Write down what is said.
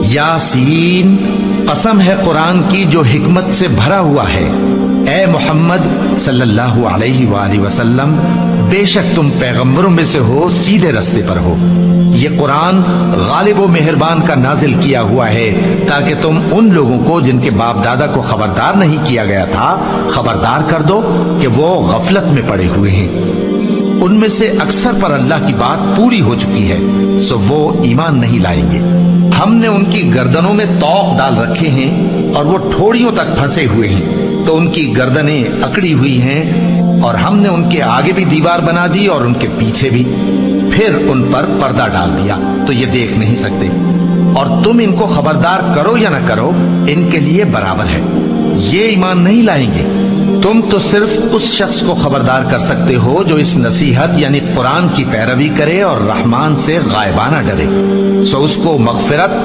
یاسین، قسم ہے قرآن کی جو حکمت سے بھرا ہوا ہے۔ اے محمد صلی اللہ علیہ وآلہ وسلم، بے شک تم پیغمبروں میں سے ہو، سیدھے رستے پر ہو۔ یہ قرآن غالب و مہربان کا نازل کیا ہوا ہے تاکہ تم ان لوگوں کو جن کے باپ دادا کو خبردار نہیں کیا گیا تھا خبردار کر دو کہ وہ غفلت میں پڑے ہوئے ہیں۔ ان میں سے اکثر پر اللہ کی بات پوری ہو چکی ہے، سو وہ ایمان نہیں لائیں گے۔ ہم نے ان کی گردنوں میں طوق ڈال رکھے ہیں اور وہ ٹھوڑیوں تک پھنسے ہوئے ہیں، تو ان کی گردنیں اکڑی ہوئی ہیں، اور ہم نے ان کے آگے بھی دیوار بنا دی اور ان کے پیچھے بھی، پھر ان پر پردہ ڈال دیا تو یہ دیکھ نہیں سکتے۔ اور تم ان کو خبردار کرو یا نہ کرو، ان کے لیے برابر ہے، یہ ایمان نہیں لائیں گے۔ تم تو صرف اس شخص کو خبردار کر سکتے ہو جو اس نصیحت یعنی قرآن کی پیروی کرے اور رحمان سے غائبانہ ڈرے، سو اس کو مغفرت